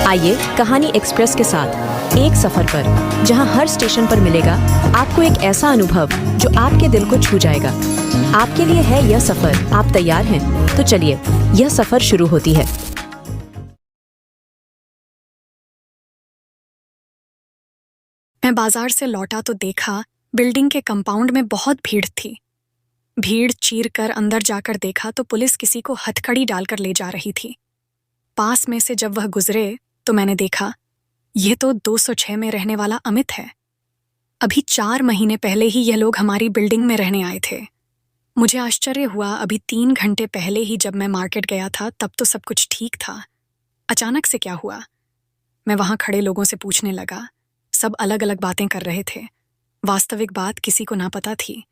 आइए कहानी एक्सप्रेस के साथ एक सफर पर, जहां हर स्टेशन पर मिलेगा आपको एक ऐसा अनुभव जो आपके दिल को छू जाएगा। आपके लिए है यह सफर, आप तैयार हैं? तो चलिए, यह सफर शुरू होती है। मैं बाजार से लौटा तो देखा बिल्डिंग के कंपाउंड में बहुत भीड़ थी। भीड़ चीर कर अंदर जाकर देखा तो पुलिस किसी को हथकड़ी डालकर ले जा रही थी। पास में से जब वह गुजरे तो मैंने देखा, यह तो 206 में रहने वाला अमित है। अभी 4 महीने पहले ही यह लोग हमारी बिल्डिंग में रहने आए थे। मुझे आश्चर्य हुआ, अभी 3 घंटे पहले ही जब मैं मार्केट गया था तब तो सब कुछ ठीक था। अचानक से क्या हुआ? मैं वहां खड़े लोगों से पूछने लगा। सब अलग अलग बातें कर रहे थे। वास्तविक बात किसी को ना पता थी।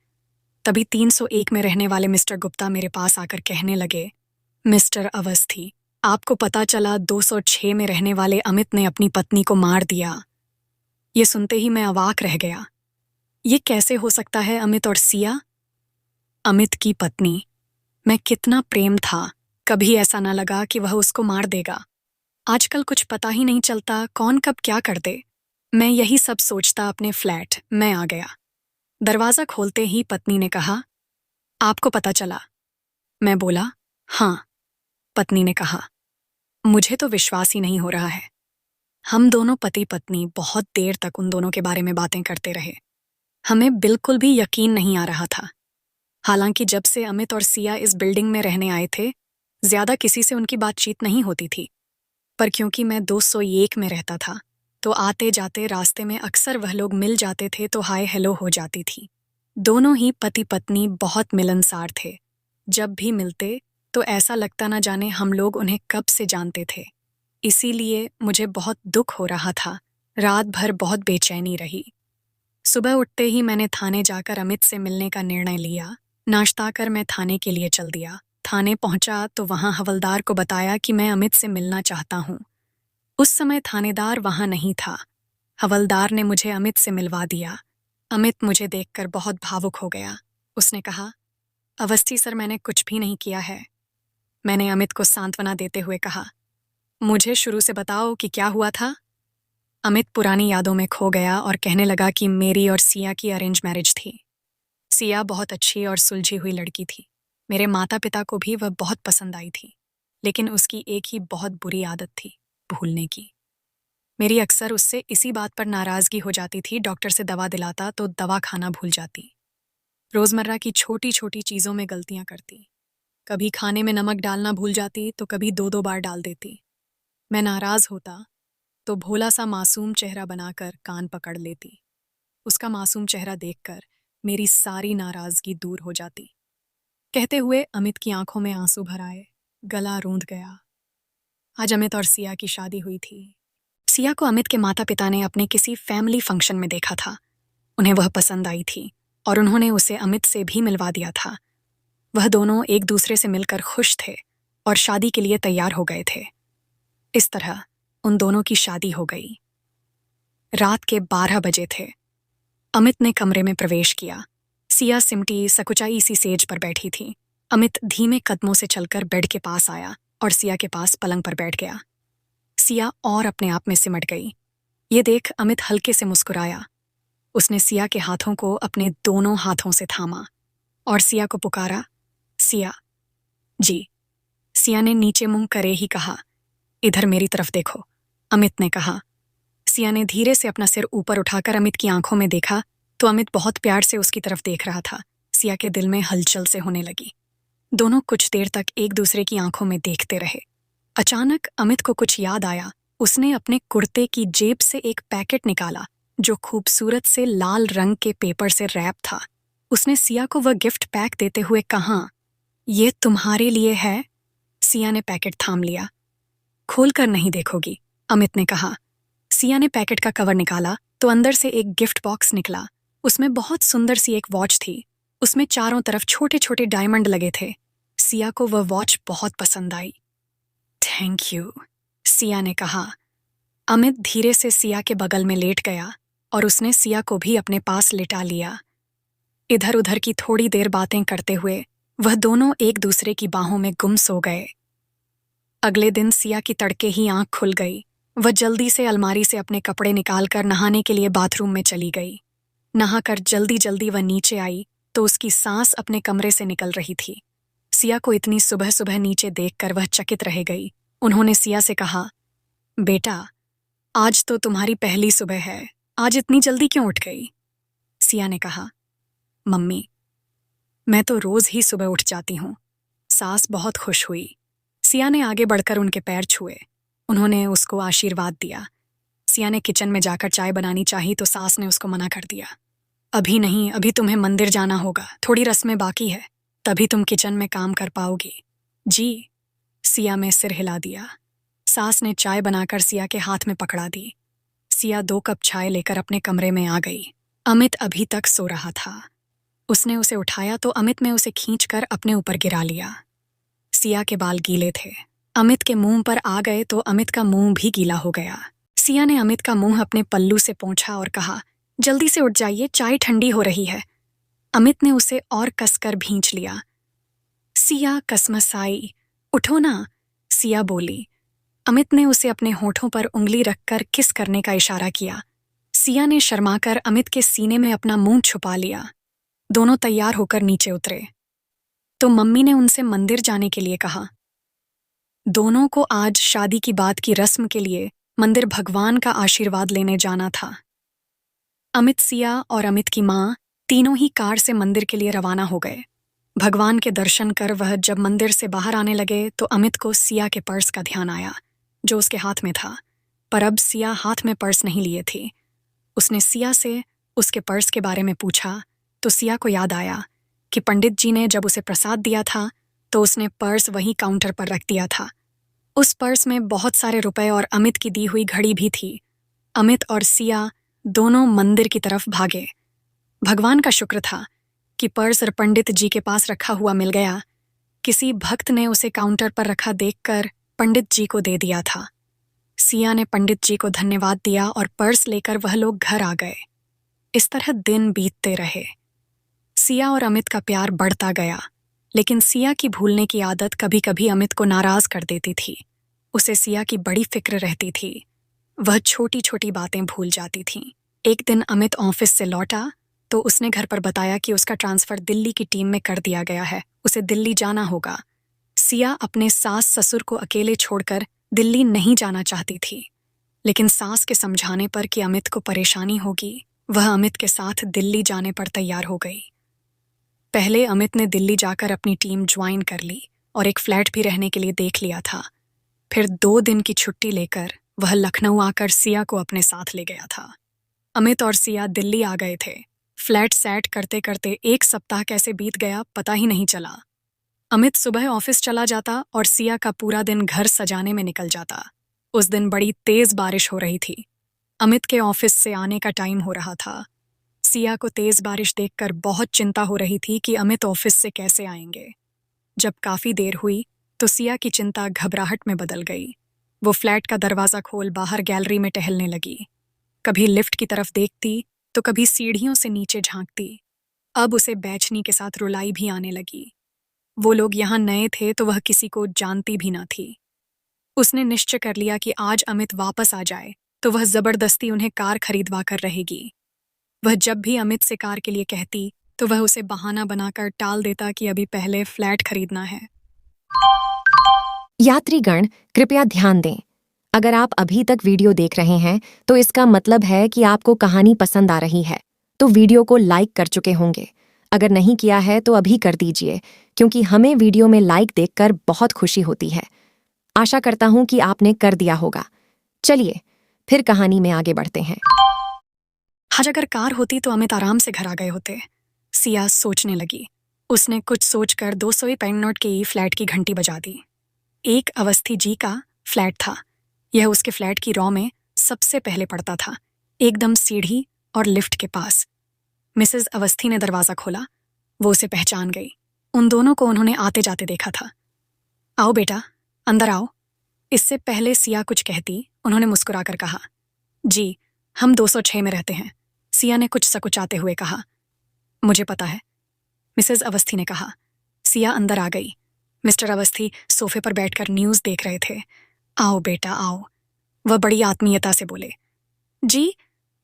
तभी 301 में रहने वाले मिस्टर गुप्ता मेरे पास आकर कहने लगे, मिस्टर अवस्थी, आपको पता चला 206 में रहने वाले अमित ने अपनी पत्नी को मार दिया। ये सुनते ही मैं अवाक रह गया। ये कैसे हो सकता है? अमित और सिया, अमित की पत्नी। मैं कितना प्रेम था, कभी ऐसा ना लगा कि वह उसको मार देगा। आजकल कुछ पता ही नहीं चलता कौन कब क्या कर दे। मैं यही सब सोचता अपने फ्लैट में आ गया। दरवाजा खोलते ही पत्नी ने कहा, आपको पता चला? मैं बोला, हाँ। पत्नी ने कहा, मुझे तो विश्वास ही नहीं हो रहा है। हम दोनों पति पत्नी बहुत देर तक उन दोनों के बारे में बातें करते रहे। हमें बिल्कुल भी यकीन नहीं आ रहा था। हालांकि जब से अमित और सिया इस बिल्डिंग में रहने आए थे, ज्यादा किसी से उनकी बातचीत नहीं होती थी। पर क्योंकि मैं 201 में रहता था तो आते जाते रास्ते में अक्सर वह लोग मिल जाते थे तो हाय हेलो हो जाती थी। दोनों ही पति पत्नी बहुत मिलनसार थे। जब भी मिलते तो ऐसा लगता ना जाने हम लोग उन्हें कब से जानते थे। इसीलिए मुझे बहुत दुख हो रहा था। रात भर बहुत बेचैनी रही। सुबह उठते ही मैंने थाने जाकर अमित से मिलने का निर्णय लिया। नाश्ता कर मैं थाने के लिए चल दिया। थाने पहुंचा तो वहां हवलदार को बताया कि मैं अमित से मिलना चाहता हूं। उस समय थानेदार वहां नहीं था। हवलदार ने मुझे अमित से मिलवा दिया। अमित मुझे देखकर बहुत भावुक हो गया। उसने कहा, अवस्थी सर, मैंने कुछ भी नहीं किया है। मैंने अमित को सांत्वना देते हुए कहा, मुझे शुरू से बताओ कि क्या हुआ था। अमित पुरानी यादों में खो गया और कहने लगा कि मेरी और सिया की अरेंज मैरिज थी। सिया बहुत अच्छी और सुलझी हुई लड़की थी। मेरे माता पिता को भी वह बहुत पसंद आई थी। लेकिन उसकी एक ही बहुत बुरी आदत थी, भूलने की। मेरी अक्सर उससे इसी बात पर नाराजगी हो जाती थी। डॉक्टर से दवा दिलाता तो दवा खाना भूल जाती। रोजमर्रा की छोटी छोटी चीजों में गलतियां करती। कभी खाने में नमक डालना भूल जाती तो कभी 2-2 बार डाल देती। मैं नाराज होता तो भोला सा मासूम चेहरा बनाकर कान पकड़ लेती। उसका मासूम चेहरा देखकर मेरी सारी नाराजगी दूर हो जाती। कहते हुए अमित की आंखों में आंसू भर आए। गला रूंध गया। आज अमित और सिया की शादी हुई थी। सिया को अमित के माता पिता ने अपने किसी फैमिली फंक्शन में देखा था। उन्हें वह पसंद आई थी और उन्होंने उसे अमित से भी मिलवा दिया था। वह दोनों एक दूसरे से मिलकर खुश थे और शादी के लिए तैयार हो गए थे। इस तरह उन दोनों की शादी हो गई। रात के 12 बजे थे। अमित ने कमरे में प्रवेश किया। सिया सिमटी सकुचाई सी सेज पर बैठी थी। अमित धीमे कदमों से चलकर बेड के पास आया और सिया के पास पलंग पर बैठ गया। सिया और अपने आप में सिमट गई। ये देख अमित हल्के से मुस्कुराया। उसने सिया के हाथों को अपने दोनों हाथों से थामा और सिया को पुकारा, सिया। जी। सिया ने नीचे मुंह करे ही कहा, इधर मेरी तरफ देखो। अमित ने कहा। सिया ने धीरे से अपना सिर ऊपर उठाकर अमित की आंखों में देखा तो अमित बहुत प्यार से उसकी तरफ देख रहा था। सिया के दिल में हलचल से होने लगी। दोनों कुछ देर तक एक दूसरे की आंखों में देखते रहे। अचानक अमित को कुछ याद आया। उसने अपने कुर्ते की जेब से एक पैकेट निकाला जो खूबसूरत से लाल रंग के पेपर से रैप था। उसने सिया को वह गिफ्ट पैक देते हुए कहा, ये तुम्हारे लिए है। सिया ने पैकेट थाम लिया। खोलकर नहीं देखोगी? अमित ने कहा। सिया ने पैकेट का कवर निकाला तो अंदर से एक गिफ्ट बॉक्स निकला। उसमें बहुत सुंदर सी एक वॉच थी। उसमें चारों तरफ छोटे छोटे डायमंड लगे थे। सिया को वह वॉच बहुत पसंद आई। थैंक यू, सिया ने कहा। अमित धीरे से सिया के बगल में लेट गया और उसने सिया को भी अपने पास लिटा लिया। इधर उधर की थोड़ी देर बातें करते हुए वह दोनों एक दूसरे की बाहों में गुम सो गए। अगले दिन सिया की तड़के ही आंख खुल गई। वह जल्दी से अलमारी से अपने कपड़े निकालकर नहाने के लिए बाथरूम में चली गई। नहाकर जल्दी जल्दी वह नीचे आई तो उसकी सांस अपने कमरे से निकल रही थी। सिया को इतनी सुबह सुबह नीचे देखकर वह चकित रह गई। उन्होंने सिया से कहा, बेटा, आज तो तुम्हारी पहली सुबह है, आज इतनी जल्दी क्यों उठ गई? सिया ने कहा, मम्मी, मैं तो रोज ही सुबह उठ जाती हूँ। सास बहुत खुश हुई। सिया ने आगे बढ़कर उनके पैर छुए। उन्होंने उसको आशीर्वाद दिया। सिया ने किचन में जाकर चाय बनानी चाही तो सास ने उसको मना कर दिया। अभी नहीं, अभी तुम्हें मंदिर जाना होगा, थोड़ी रस्में बाकी है, तभी तुम किचन में काम कर पाओगी। जी, सिया में सिर हिला दिया। सास ने चाय बनाकर सिया के हाथ में पकड़ा दी। सिया 2 कप चाय लेकर अपने कमरे में आ गई। अमित अभी तक सो रहा था। उसने उसे उठाया तो अमित ने उसे खींचकर अपने ऊपर गिरा लिया। सिया के बाल गीले थे। अमित के मुंह पर आ गए तो अमित का मुंह भी गीला हो गया। सिया ने अमित का मुंह अपने पल्लू से पोंछा और कहा, जल्दी से उठ जाइए, चाय ठंडी हो रही है। अमित ने उसे और कसकर भींच लिया। सिया कसमसाई, उठो ना, सिया बोली। अमित ने उसे अपने होठों पर उंगली रखकर किस करने का इशारा किया। सिया ने शर्माकर अमित के सीने में अपना मुंह छुपा लिया। दोनों तैयार होकर नीचे उतरे तो मम्मी ने उनसे मंदिर जाने के लिए कहा। दोनों को आज शादी की बात की रस्म के लिए मंदिर भगवान का आशीर्वाद लेने जाना था। अमित, सिया और अमित की माँ तीनों ही कार से मंदिर के लिए रवाना हो गए। भगवान के दर्शन कर वह जब मंदिर से बाहर आने लगे तो अमित को सिया के पर्स का ध्यान आया जो उसके हाथ में था, पर अब सिया हाथ में पर्स नहीं लिए थी। उसने सिया से उसके पर्स के बारे में पूछा तो सिया को याद आया कि पंडित जी ने जब उसे प्रसाद दिया था तो उसने पर्स वहीं काउंटर पर रख दिया था। उस पर्स में बहुत सारे रुपए और अमित की दी हुई घड़ी भी थी। अमित और सिया दोनों मंदिर की तरफ भागे। भगवान का शुक्र था कि पर्स पंडित जी के पास रखा हुआ मिल गया। किसी भक्त ने उसे काउंटर पर रखा देखकर पंडित जी को दे दिया था। सिया ने पंडित जी को धन्यवाद दिया और पर्स लेकर वह लोग घर आ गए। इस तरह दिन बीतते रहे। सिया और अमित का प्यार बढ़ता गया, लेकिन सिया की भूलने की आदत कभी कभी अमित को नाराज कर देती थी। उसे सिया की बड़ी फिक्र रहती थी। वह छोटी छोटी बातें भूल जाती थी। एक दिन अमित ऑफिस से लौटा तो उसने घर पर बताया कि उसका ट्रांसफर दिल्ली की टीम में कर दिया गया है, उसे दिल्ली जाना होगा। सिया अपने सास ससुर को अकेले छोड़कर दिल्ली नहीं जाना चाहती थी, लेकिन सास के समझाने पर कि अमित को परेशानी होगी, वह अमित के साथ दिल्ली जाने पर तैयार हो गई। पहले अमित ने दिल्ली जाकर अपनी टीम ज्वाइन कर ली और एक फ्लैट भी रहने के लिए देख लिया था। फिर 2 दिन की छुट्टी लेकर वह लखनऊ आकर सिया को अपने साथ ले गया था। अमित और सिया दिल्ली आ गए थे। फ्लैट सेट करते करते 1 सप्ताह कैसे बीत गया पता ही नहीं चला। अमित सुबह ऑफिस चला जाता और सिया का पूरा दिन घर सजाने में निकल जाता। उस दिन बड़ी तेज बारिश हो रही थी। अमित के ऑफिस से आने का टाइम हो रहा था। सिया को तेज बारिश देखकर बहुत चिंता हो रही थी कि अमित ऑफिस से कैसे आएंगे। जब काफी देर हुई तो सिया की चिंता घबराहट में बदल गई। वो फ्लैट का दरवाजा खोल बाहर गैलरी में टहलने लगी। कभी लिफ्ट की तरफ देखती तो कभी सीढ़ियों से नीचे झांकती। अब उसे बेचैनी के साथ रुलाई भी आने लगी। वो लोग यहाँ नए थे तो वह किसी को जानती भी न थी। उसने निश्चय कर लिया कि आज अमित वापस आ जाए तो वह जबरदस्ती उन्हें कार खरीदवा कर रहेगी। वह जब भी अमित से कार के लिए कहती तो वह उसे बहाना बनाकर टाल देता कि अभी पहले फ्लैट खरीदना है। यात्रीगण कृपया ध्यान दें। अगर आप अभी तक वीडियो देख रहे हैं तो इसका मतलब है कि आपको कहानी पसंद आ रही है, तो वीडियो को लाइक कर चुके होंगे। अगर नहीं किया है तो अभी कर दीजिए, क्योंकि हमें वीडियो में लाइक देखकर बहुत खुशी होती है। आशा करता हूं कि आपने कर दिया होगा। चलिए फिर कहानी में आगे बढ़ते हैं। आज अगर कार होती तो अमित आराम से घर आ गए होते। सिया सोचने लगी। उसने कुछ सोचकर 200 पेन नोट की फ्लैट की घंटी बजा दी। एक अवस्थी जी का फ्लैट था। यह उसके फ्लैट की रॉ में सबसे पहले पड़ता था, एकदम सीढ़ी और लिफ्ट के पास। मिसेस अवस्थी ने दरवाजा खोला। वो उसे पहचान गई। उन दोनों को उन्होंने आते जाते देखा था। आओ बेटा, अंदर आओ। इससे पहले सिया कुछ कहती, उन्होंने मुस्कुराकर कहा, जी हम 206 में रहते हैं। सिया ने कुछ सकुचाते हुए कहा, मुझे पता है, मिसेस अवस्थी ने कहा। सिया अंदर आ गई। मिस्टर अवस्थी सोफे पर बैठकर न्यूज़ देख रहे थे। आओ बेटा आओ। वह बड़ी आत्मीयता से बोले, जी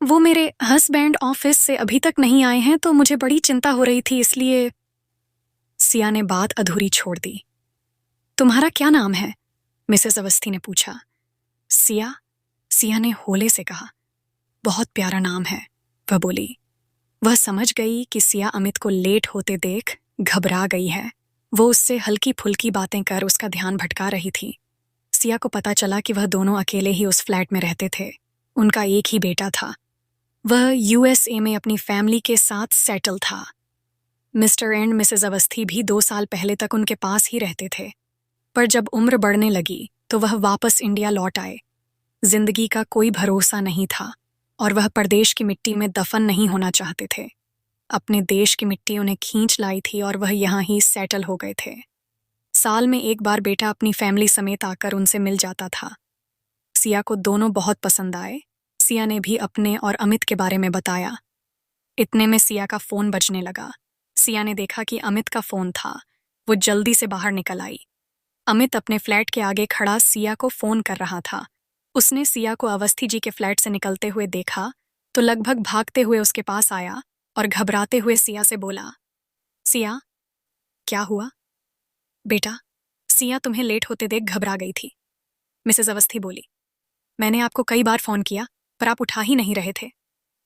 वो मेरे हस्बैंड ऑफिस से अभी तक नहीं आए हैं तो मुझे बड़ी चिंता हो रही थी इसलिए। सिया ने बात अधूरी छोड़ दी। तुम्हारा क्या नाम है? मिसेस अवस्थी ने पूछा। सिया, सिया ने होले से कहा। बहुत प्यारा नाम है, वह बोली। वह समझ गई कि सिया अमित को लेट होते देख घबरा गई है। वो उससे हल्की फुल्की बातें कर उसका ध्यान भटका रही थी। सिया को पता चला कि वह दोनों अकेले ही उस फ्लैट में रहते थे। उनका एक ही बेटा था। वह यूएसए में अपनी फैमिली के साथ सेटल था। मिस्टर एंड मिसेस अवस्थी भी 2 साल पहले तक उनके पास ही रहते थे, पर जब उम्र बढ़ने लगी तो वह वापस इंडिया लौट आए। जिंदगी का कोई भरोसा नहीं था और वह परदेश की मिट्टी में दफन नहीं होना चाहते थे। अपने देश की मिट्टी उन्हें खींच लाई थी और वह यहाँ ही सेटल हो गए थे। साल में एक बार बेटा अपनी फैमिली समेत आकर उनसे मिल जाता था। सिया को दोनों बहुत पसंद आए। सिया ने भी अपने और अमित के बारे में बताया। इतने में सिया का फोन बजने लगा। सिया ने देखा कि अमित का फोन था। वो जल्दी से बाहर निकल आई। अमित अपने फ्लैट के आगे खड़ा सिया को फोन कर रहा था। उसने सिया को अवस्थी जी के फ्लैट से निकलते हुए देखा तो लगभग भागते हुए उसके पास आया और घबराते हुए सिया से बोला, सिया, क्या हुआ? बेटा, सिया तुम्हें लेट होते देख घबरा गई थी। मिसेस अवस्थी बोली। मैंने आपको कई बार फोन किया पर आप उठा ही नहीं रहे थे।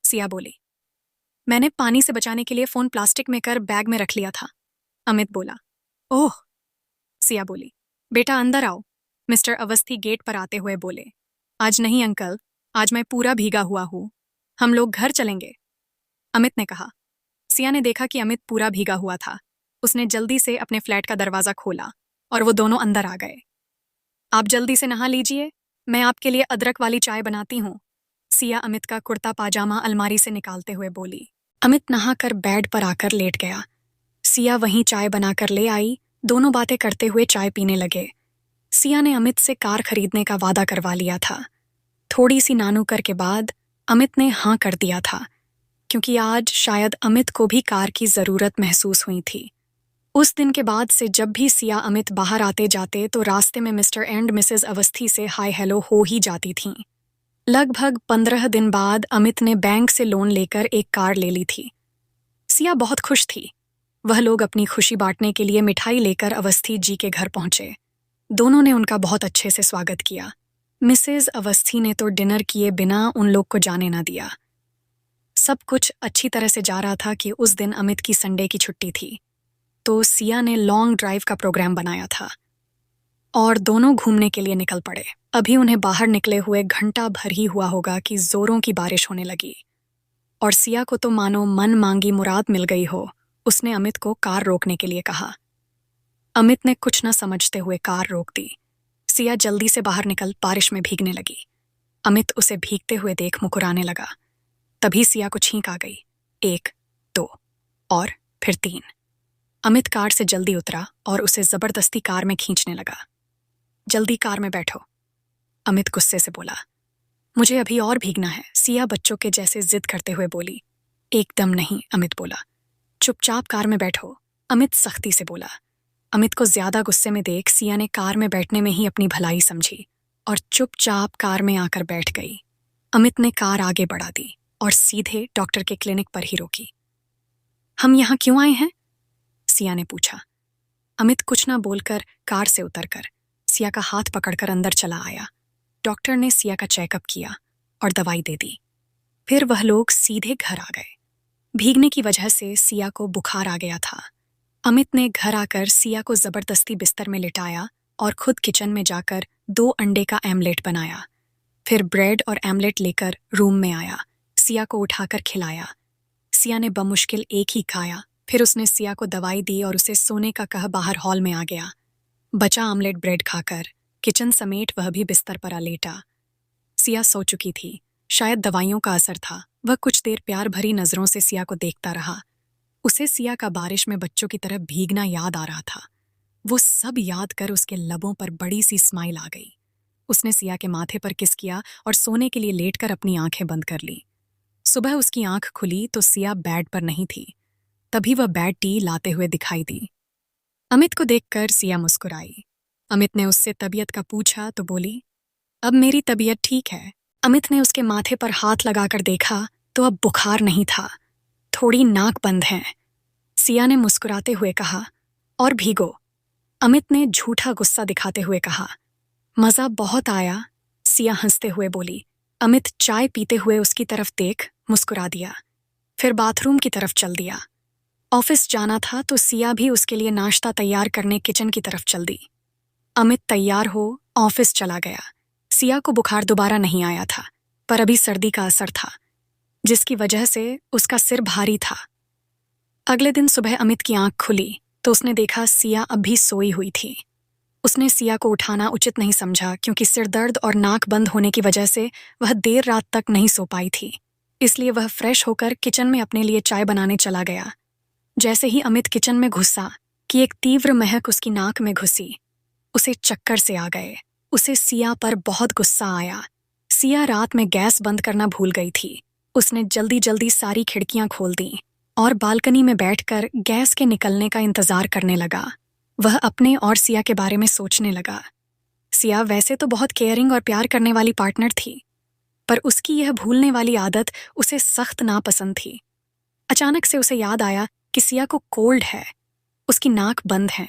सिया बोली। मैंने पानी से बचाने के लिए फोन प्लास्टिक में कर बैग में रख लिया था। अमित बोला। ओह, सिया बोली। बेटा अंदर आओ। मिस्टर अवस्थी गेट पर आते हुए बोले। आज नहीं अंकल, आज मैं पूरा भीगा हुआ हूँ। हम लोग घर चलेंगे, अमित ने कहा। सिया ने देखा कि अमित पूरा भीगा हुआ था। उसने जल्दी से अपने फ्लैट का दरवाजा खोला और वो दोनों अंदर आ गए। आप जल्दी से नहा लीजिए, मैं आपके लिए अदरक वाली चाय बनाती हूँ, सिया अमित का कुर्ता पाजामा अलमारी से निकालते हुए बोली। अमित नहाकर बेड पर आकर लेट गया। सिया वहीं चाय बनाकर ले आई। दोनों बातें करते हुए चाय पीने लगे। सिया ने अमित से कार खरीदने का वादा करवा लिया था। थोड़ी सी नानुकर के बाद अमित ने हाँ कर दिया था, क्योंकि आज शायद अमित को भी कार की जरूरत महसूस हुई थी। उस दिन के बाद से जब भी सिया अमित बाहर आते जाते तो रास्ते में मिस्टर एंड मिसेस अवस्थी से हाय हेलो हो ही जाती थीं। लगभग 15 दिन बाद अमित ने बैंक से लोन लेकर एक कार ले ली थी। सिया बहुत खुश थी। वह लोग अपनी खुशी बांटने के लिए मिठाई लेकर अवस्थी जी के घर पहुंचे। दोनों ने उनका बहुत अच्छे से स्वागत किया। मिसेस अवस्थी ने तो डिनर किए बिना उन लोग को जाने ना दिया। सब कुछ अच्छी तरह से जा रहा था कि उस दिन अमित की संडे की छुट्टी थी, तो सिया ने लॉन्ग ड्राइव का प्रोग्राम बनाया था और दोनों घूमने के लिए निकल पड़े। अभी उन्हें बाहर निकले हुए घंटा भर ही हुआ होगा कि जोरों की बारिश होने लगी और सिया को तो मानो मन मांगी मुराद मिल गई हो। उसने अमित को कार रोकने के लिए कहा। अमित ने कुछ न समझते हुए कार रोक दी। सिया जल्दी से बाहर निकल बारिश में भीगने लगी। अमित उसे भीगते हुए देख मुकुराने लगा। तभी सिया को छींक आ गई। 1, 2 और फिर 3। अमित कार से जल्दी उतरा और उसे जबरदस्ती कार में खींचने लगा। जल्दी कार में बैठो, अमित गुस्से से बोला। मुझे अभी और भीगना है, सिया बच्चों के जैसे जिद करते हुए बोली। एकदम नहीं, अमित बोला। चुपचाप कार में बैठो, अमित सख्ती से बोला। अमित को ज्यादा गुस्से में देख सिया ने कार में बैठने में ही अपनी भलाई समझी और चुपचाप कार में आकर बैठ गई। अमित ने कार आगे बढ़ा दी और सीधे डॉक्टर के क्लिनिक पर ही रोकी। हम यहाँ क्यों आए हैं? सिया ने पूछा। अमित कुछ ना बोलकर कार से उतरकर सिया का हाथ पकड़कर अंदर चला आया। डॉक्टर ने सिया का चेकअप किया और दवाई दे दी। फिर वह लोग सीधे घर आ गए। भीगने की वजह से सिया को बुखार आ गया था। अमित ने घर आकर सिया को जबरदस्ती बिस्तर में लिटाया और खुद किचन में जाकर 2 अंडे का आमलेट बनाया। फिर ब्रेड और आमलेट लेकर रूम में आया। सिया को उठाकर खिलाया। सिया ने बमुश्किल एक ही खाया। फिर उसने सिया को दवाई दी और उसे सोने का कह बाहर हॉल में आ गया। बचा आमलेट ब्रेड खाकर किचन समेट वह भी बिस्तर पर आ लेटा। सिया सो चुकी थी। शायद दवाइयों का असर था। वह कुछ देर प्यार भरी नजरों से सिया को देखता रहा। उसे सिया का बारिश में बच्चों की तरह भीगना याद आ रहा था। वो सब याद कर उसके लबों पर बड़ी सी स्माइल आ गई। उसने सिया के माथे पर किस किया और सोने के लिए लेटकर अपनी आंखें बंद कर ली। सुबह उसकी आंख खुली तो सिया बेड पर नहीं थी। तभी वह बेड टी लाते हुए दिखाई दी। अमित को देखकर सिया मुस्कुराई। अमित ने उससे तबीयत का पूछा तो बोली, अब मेरी तबीयत ठीक है। अमित ने उसके माथे पर हाथ लगाकर देखा तो अब बुखार नहीं था, थोड़ी नाक बंद है। सिया ने मुस्कुराते हुए कहा, और भीगो। अमित ने झूठा गुस्सा दिखाते हुए कहा। मजा बहुत आया, सिया हंसते हुए बोली। अमित चाय पीते हुए उसकी तरफ देख मुस्कुरा दिया, फिर बाथरूम की तरफ चल दिया। ऑफिस जाना था तो सिया भी उसके लिए नाश्ता तैयार करने किचन की तरफ चल दी। अमित तैयार हो ऑफिस चला गया। सिया को बुखार दोबारा नहीं आया था, पर अभी सर्दी का असर था, जिसकी वजह से उसका सिर भारी था। अगले दिन सुबह अमित की आंख खुली तो उसने देखा सिया अब भी सोई हुई थी। उसने सिया को उठाना उचित नहीं समझा, क्योंकि सिर दर्द और नाक बंद होने की वजह से वह देर रात तक नहीं सो पाई थी। इसलिए वह फ्रेश होकर किचन में अपने लिए चाय बनाने चला गया। जैसे ही अमित किचन में घुसा कि एक तीव्र महक उसकी नाक में घुसी। उसे चक्कर से आ गए। उसे सिया पर बहुत गुस्सा आया। सिया रात में गैस बंद करना भूल गई थी। उसने जल्दी जल्दी सारी खिड़कियां खोल दी और बालकनी में बैठकर गैस के निकलने का इंतजार करने लगा। वह अपने और सिया के बारे में सोचने लगा। सिया वैसे तो बहुत केयरिंग और प्यार करने वाली पार्टनर थी, पर उसकी यह भूलने वाली आदत उसे सख्त नापसंद थी। अचानक से उसे याद आया कि सिया को कोल्ड है, उसकी नाक बंद है।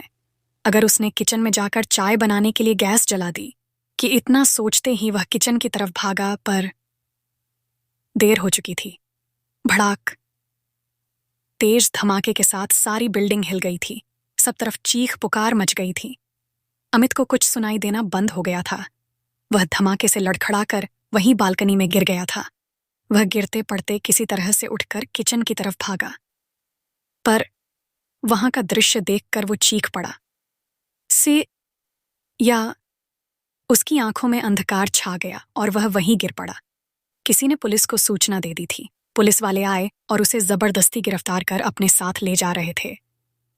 अगर उसने किचन में जाकर चाय बनाने के लिए गैस जला दी कि इतना सोचते ही वह किचन की तरफ भागा, पर देर हो चुकी थी। भड़ाक, तेज धमाके के साथ सारी बिल्डिंग हिल गई थी। सब तरफ चीख पुकार मच गई थी। अमित को कुछ सुनाई देना बंद हो गया था। वह धमाके से लड़खड़ाकर वहीं बालकनी में गिर गया था। वह गिरते पड़ते किसी तरह से उठकर किचन की तरफ भागा, पर वहां का दृश्य देखकर वो चीख पड़ा। या उसकी आंखों में अंधकार छा गया और वह वहीं गिर पड़ा। किसी ने पुलिस को सूचना दे दी थी। पुलिस वाले आए और उसे जबरदस्ती गिरफ्तार कर अपने साथ ले जा रहे थे।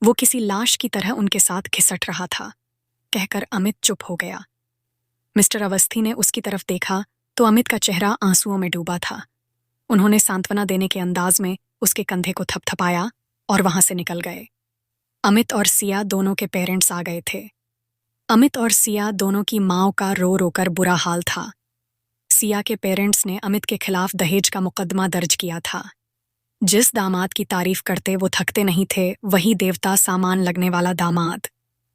वो किसी लाश की तरह उनके साथ घिसट रहा था। कहकर अमित चुप हो गया। मिस्टर अवस्थी ने उसकी तरफ देखा तो अमित का चेहरा आंसुओं में डूबा था। उन्होंने सांत्वना देने के अंदाज में उसके कंधे को थपथपाया और वहां से निकल गए। अमित और सिया दोनों के पेरेंट्स आ गए थे। अमित और सिया दोनों की माँ का रो रोकर बुरा हाल था। सिया के पेरेंट्स ने अमित के खिलाफ दहेज का मुकदमा दर्ज किया था। जिस दामाद की तारीफ करते वो थकते नहीं थे, वही देवता सामान लगने वाला दामाद।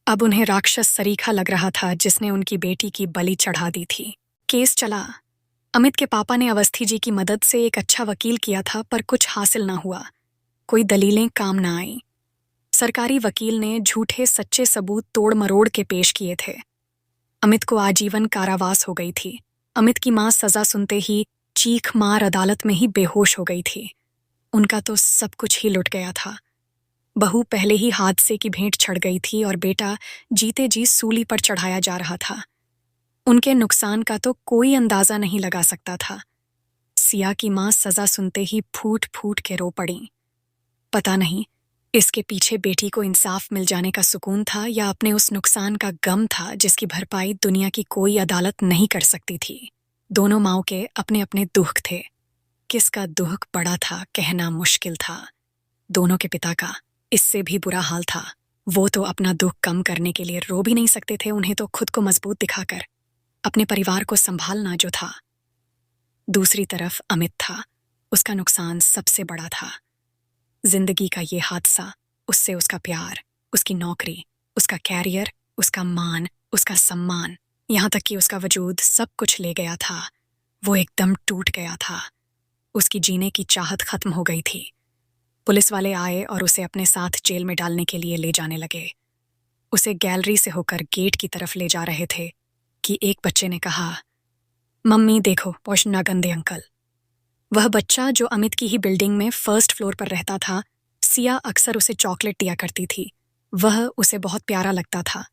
अब उन्हें राक्षस सरीखा लग रहा था जिसने उनकी बेटी की बलि चढ़ा दी थी। केस चला। अमित के पापा ने अवस्थी जी की मदद से एक अच्छा वकील किया था, पर कुछ हासिल ना हुआ। कोई दलीलें काम ना आईं। सरकारी वकील ने झूठे सच्चे सबूत तोड़ मरोड़ के पेश किए थे। अमित को आजीवन कारावास हो गई थी। अमित की मां सजा सुनते ही चीख मार अदालत में ही बेहोश हो गई थी। उनका तो सब कुछ ही लुट गया था। बहू पहले ही हादसे की भेंट चढ़ गई थी और बेटा जीते जी सूली पर चढ़ाया जा रहा था। उनके नुकसान का तो कोई अंदाजा नहीं लगा सकता था। सिया की मां सजा सुनते ही फूट फूट के रो पड़ी। पता नहीं इसके पीछे बेटी को इंसाफ मिल जाने का सुकून था या अपने उस नुकसान का गम था जिसकी भरपाई दुनिया की कोई अदालत नहीं कर सकती थी। दोनों माओं के अपने अपने दुख थे। किसका दुख बड़ा था कहना मुश्किल था। दोनों के पिता का इससे भी बुरा हाल था। वो तो अपना दुख कम करने के लिए रो भी नहीं सकते थे, उन्हें तो खुद को मजबूत दिखाकर अपने परिवार को संभालना जो था। दूसरी तरफ अमित था। उसका नुकसान सबसे बड़ा था। जिंदगी का ये हादसा, उससे उसका प्यार, उसकी नौकरी, उसका कैरियर, उसका मान, उसका सम्मान, यहाँ तक कि उसका वजूद, सब कुछ ले गया था। वो एकदम टूट गया था। उसकी जीने की चाहत खत्म हो गई थी। पुलिस वाले आए और उसे अपने साथ जेल में डालने के लिए ले जाने लगे। उसे गैलरी से होकर गेट की तरफ ले जा रहे थे कि एक बच्चे ने कहा, मम्मी देखो पोषणा गंदे अंकल। वह बच्चा जो अमित की ही बिल्डिंग में फर्स्ट फ्लोर पर रहता था। सिया अक्सर उसे चॉकलेट दिया करती थी। वह उसे बहुत प्यारा लगता था।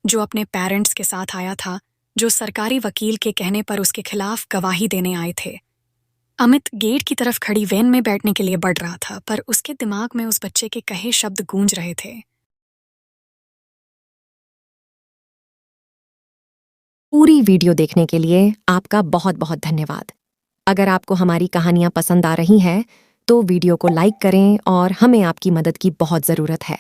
जो अपने पेरेंट्स के साथ आया था, जो सरकारी वकील के कहने पर उसके खिलाफ गवाही देने आए थे। अमित गेट की तरफ खड़ी वैन में बैठने के लिए बढ़ रहा था, पर उसके दिमाग में उस बच्चे के कहे शब्द गूंज रहे थे। पूरी वीडियो देखने के लिए आपका बहुत बहुत धन्यवाद। अगर आपको हमारी कहानियां पसंद आ रही हैं तो वीडियो को लाइक करें और हमें आपकी मदद की बहुत ज़रूरत है।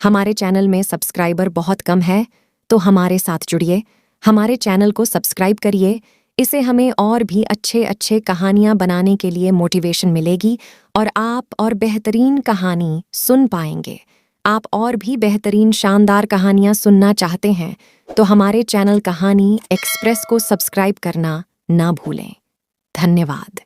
हमारे चैनल में सब्सक्राइबर बहुत कम है, तो हमारे साथ जुड़िए, हमारे चैनल को सब्सक्राइब करिए, इससे हमें और भी अच्छे अच्छे कहानियां बनाने के लिए मोटिवेशन मिलेगी और आप और बेहतरीन कहानी सुन पाएंगे। आप और भी बेहतरीन शानदार कहानियां सुनना चाहते हैं तो हमारे चैनल कहानी एक्सप्रेस को सब्सक्राइब करना ना भूलें। धन्यवाद।